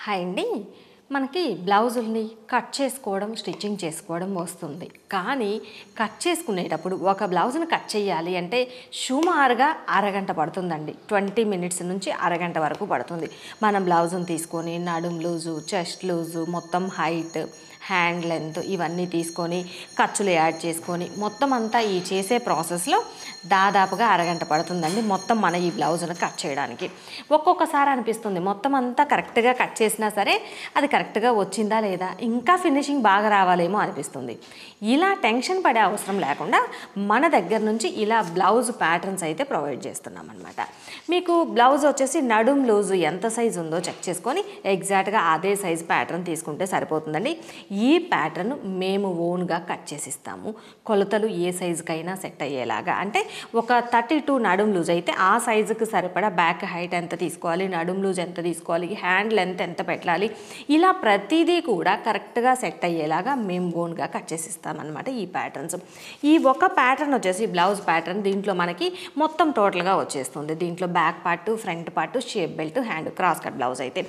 Hi అండి. మనకి బ్లౌజుల్ని cut చేసుకోవడం, స్టిచ్చింగ్ చేసుకోవడం వస్తుంది. కానీ కట్ చేసుకునేటప్పుడు ఒక బ్లౌజ్‌ని కట్ చేయాలి అంటే సుమారుగా అరగంట పడుతుందండి. 20 మినిట్స్ నుంచి అరగంట వరకు పడుతుంది. మనం బ్లౌజ్‌ని తీసుకొని నడుం లూజు, చెస్ట్ లూజు, మొత్తం హైట్, హ్యాండ్ లెంత్ ఇవన్నీ తీసుకొని ఖర్చులు యాడ్ చేసుకొని మొత్తం అంతా ఈ చేసే ప్రాసెస్లో దాదాపుగా అరగంట పడుతుందండి మొత్తం మన ఈ బ్లౌజ్ను కట్ చేయడానికి. ఒక్కొక్కసారి అనిపిస్తుంది మొత్తం అంతా కరెక్ట్గా కట్ చేసినా సరే అది కరెక్ట్గా వచ్చిందా లేదా, ఇంకా ఫినిషింగ్ బాగా రావాలేమో అనిపిస్తుంది. ఇలా టెన్షన్ పడే అవసరం లేకుండా మన దగ్గర నుంచి ఇలా బ్లౌజ్ ప్యాటర్న్స్ అయితే ప్రొవైడ్ చేస్తున్నాం అనమాట. మీకు బ్లౌజ్ వచ్చేసి నడుం లూజు ఎంత సైజు ఉందో చెక్ చేసుకొని ఎగ్జాక్ట్గా అదే సైజ్ ప్యాటర్న్ తీసుకుంటే సరిపోతుందండి. ఈ ప్యాటర్న్ మేము ఓన్గా కట్ చేసిస్తాము. కొలతలు ఏ సైజుకైనా సెట్ అయ్యేలాగా, అంటే ఒక 32 నడుం లూజ్ అయితే ఆ సైజుకి సరిపడా బ్యాక్ హైట్ ఎంత తీసుకోవాలి, నడుం లూజ్ ఎంత తీసుకోవాలి, హ్యాండ్ లెంత్ ఎంత పెట్టాలి, ఇలా ప్రతిదీ కూడా కరెక్ట్గా సెట్ అయ్యేలాగా మేము ఓన్గా కట్ చేసిస్తామన్నమాట ఈ ప్యాటర్న్స్. ఈ ఒక ప్యాటర్న్ వచ్చేసి బ్లౌజ్ ప్యాటర్న్, దీంట్లో మనకి మొత్తం టోటల్గా వచ్చేస్తుంది. దీంట్లో back part, front part, shape belt, hand, cross cut blouse అయితే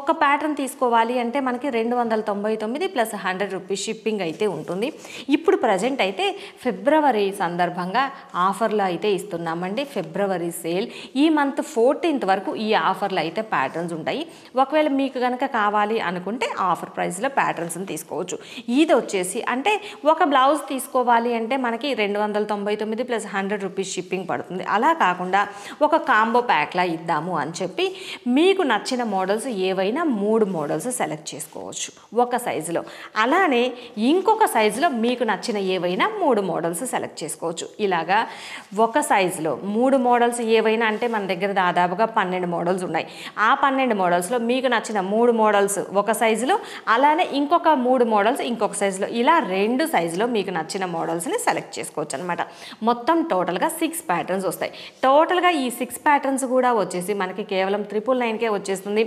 ఒక ప్యాటర్న్ తీసుకోవాలి అంటే మనకి 299 ప్లస్ 100 రూపీస్ షిప్పింగ్ అయితే ఉంటుంది. ఇప్పుడు ప్రజెంట్ అయితే ఫిబ్రవరి సందర్భంగా ఆఫర్లు అయితే ఇస్తున్నామండి. ఫిబ్రవరి సేల్ ఈ మంత్ 14th వరకు ఈ ఆఫర్లు అయితే ప్యాటర్న్స్ ఉంటాయి. ఒకవేళ మీకు కనుక కావాలి అనుకుంటే ఆఫర్ ప్రైస్లో ప్యాటర్న్స్ని తీసుకోవచ్చు. ఇది వచ్చేసి అంటే ఒక బ్లౌజ్ తీసుకోవాలి అంటే మనకి 299 ప్లస్ 100 రూపీస్ షిప్పింగ్ పడుతుంది. అలా కాకుండా ఒక కాంబో ప్యాక్లా ఇద్దాము అని చెప్పి మీకు నచ్చిన మోడల్స్ ఏవైనా 3 మోడల్స్ సెలెక్ట్ చేసుకోవచ్చు ఒక సైజులో. అలానే ఇంకొక సైజులో మీకు నచ్చిన ఏవైనా 3 మోడల్స్ సెలెక్ట్ చేసుకోవచ్చు. ఇలాగా ఒక సైజులో 3 మోడల్స్ ఏవైనా అంటే మన దగ్గర దాదాపుగా 12 మోడల్స్ ఉన్నాయి. ఆ 12 మోడల్స్లో మీకు నచ్చిన 3 మోడల్స్ ఒక సైజులో, అలానే ఇంకొక 3 మోడల్స్ ఇంకొక సైజులో, ఇలా 2 సైజులో మీకు నచ్చిన మోడల్స్ని సెలెక్ట్ చేసుకోవచ్చు అనమాట. మొత్తం టోటల్గా 6 ప్యాటర్న్స్ వస్తాయి. టోటల్గా ఈ 6 ప్యాటర్న్స్ కూడా వచ్చేసి మనకి కేవలం 999కే వచ్చేస్తుంది.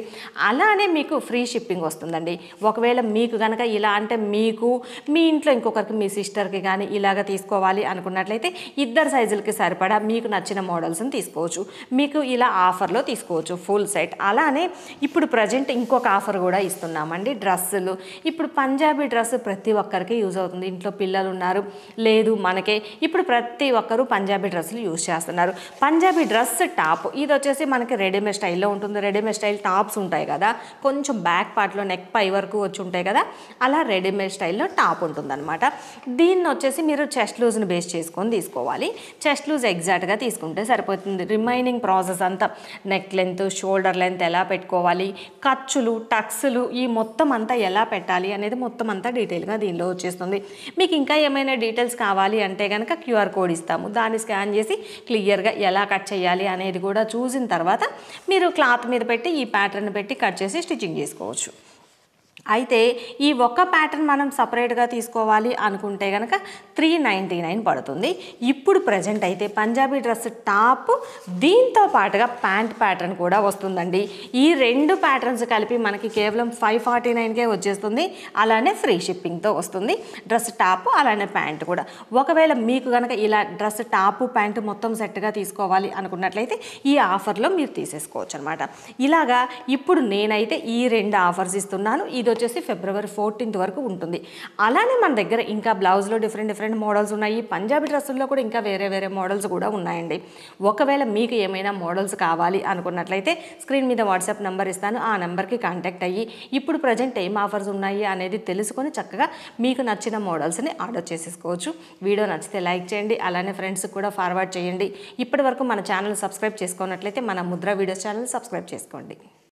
అలానే మీకు ఫ్రీ షిప్పింగ్ వస్తుందండి. ఒకవేళ మీకు కనుక ఇలా అంటే మీకు మీ ఇంట్లో ఇంకొకరికి, మీ సిస్టర్కి కానీ ఇలాగ తీసుకోవాలి అనుకున్నట్లయితే 2 సైజులకి సరిపడా మీకు నచ్చిన మోడల్స్ని తీసుకోవచ్చు. మీకు ఇలా ఆఫర్లో తీసుకోవచ్చు ఫుల్ సెట్. అలానే ఇప్పుడు ప్రజెంట్ ఇంకొక ఆఫర్ కూడా ఇస్తున్నామండి. డ్రెస్సులు, ఇప్పుడు పంజాబీ డ్రెస్ ప్రతి ఒక్కరికి యూజ్ అవుతుంది. ఇంట్లో పిల్లలు ఉన్నారు, లేదు మనకే, ఇప్పుడు ప్రతి ఒక్కరు పంజాబీ డ్రెస్సులు యూజ్ చేస్తున్నారు. పంజాబీ డ్రెస్ టాప్ ఇది వచ్చేసి మనకి రెడీమేడ్ స్టైల్లో ఉంటుంది. రెడీమేడ్ స్టైల్ టాప్స్ ఉంటాయి కదా, కొంచెం బ్యాక్ పార్ట్లో నెక్ పై వరకు వచ్చి ఉంటాయి కదా, అలా రెడీమేడ్ స్టైల్లో టాప్ ఉంటుందన్నమాట. దీన్ని వచ్చేసి మీరు చెస్ట్ లూజ్ని బేస్ చేసుకొని తీసుకోవాలి. చెస్ట్ లూజ్ ఎగ్జాక్ట్గా తీసుకుంటే సరిపోతుంది. రిమైనింగ్ ప్రాసెస్ అంతా నెక్ లెంత్, షోల్డర్ లెంత్ ఎలా పెట్టుకోవాలి, ఖర్చులు, టక్స్లు, ఈ మొత్తం అంతా ఎలా పెట్టాలి అనేది మొత్తం అంతా డీటెయిల్గా దీనిలో వచ్చేస్తుంది. మీకు ఇంకా ఏమైనా డీటెయిల్స్ కావాలి అంటే కనుక QR కోడ్ ఇస్తాము. దాన్ని స్కాన్ చేసి క్లియర్గా ఎలా కట్ చేయాలి అనేది కూడా చూసిన తర్వాత మీరు క్లాత్ మీద పెట్టి ఈ ప్యాటర్న్ పెట్టి కట్ చేసి స్టిచ్చింగ్ చేసుకోవచ్చు. అయితే ఈ ఒక్క ప్యాటర్న్ మనం సపరేట్గా తీసుకోవాలి అనుకుంటే కనుక 399 పడుతుంది. ఇప్పుడు ప్రజెంట్ అయితే పంజాబీ డ్రెస్ టాప్ దీంతో పాటుగా ప్యాంట్ ప్యాటర్న్ కూడా వస్తుందండి. ఈ 2 ప్యాటర్న్స్ కలిపి మనకి కేవలం 549కే వచ్చేస్తుంది. అలానే ఫ్రీ షిప్పింగ్తో వస్తుంది డ్రెస్ టాప్, అలానే ప్యాంట్ కూడా. ఒకవేళ మీకు కనుక ఇలా డ్రెస్ టాప్ ప్యాంటు మొత్తం సెట్గా తీసుకోవాలి అనుకున్నట్లయితే ఈ ఆఫర్లో మీరు తీసేసుకోవచ్చు అనమాట. ఇలాగా ఇప్పుడు నేనైతే ఈ 2 ఆఫర్స్ ఇస్తున్నాను. ఇది వచ్చేసి ఫిబ్రవరి 14th వరకు ఉంటుంది. అలానే మన దగ్గర ఇంకా బ్లౌజ్లో డిఫరెంట్ మోడల్స్ ఉన్నాయి. పంజాబీ డ్రెస్సుల్లో కూడా ఇంకా వేరే మోడల్స్ కూడా ఉన్నాయండి. ఒకవేళ మీకు ఏమైనా మోడల్స్ కావాలి అనుకున్నట్లయితే స్క్రీన్ మీద వాట్సాప్ నెంబర్ ఇస్తాను. ఆ నెంబర్కి కాంటాక్ట్ అయ్యి ఇప్పుడు ప్రజెంట్ ఏం ఆఫర్స్ ఉన్నాయి అనేది తెలుసుకొని చక్కగా మీకు నచ్చిన మోడల్స్ని ఆర్డర్ చేసేసుకోవచ్చు. వీడియో నచ్చితే లైక్ చేయండి, అలానే ఫ్రెండ్స్కి కూడా ఫార్వర్డ్ చేయండి. ఇప్పటి వరకు మన ఛానల్ సబ్స్క్రైబ్ చేసుకున్నట్లయితే మన ముద్ర వీడియోస్ ఛానల్ సబ్స్క్రైబ్ చేసుకోండి.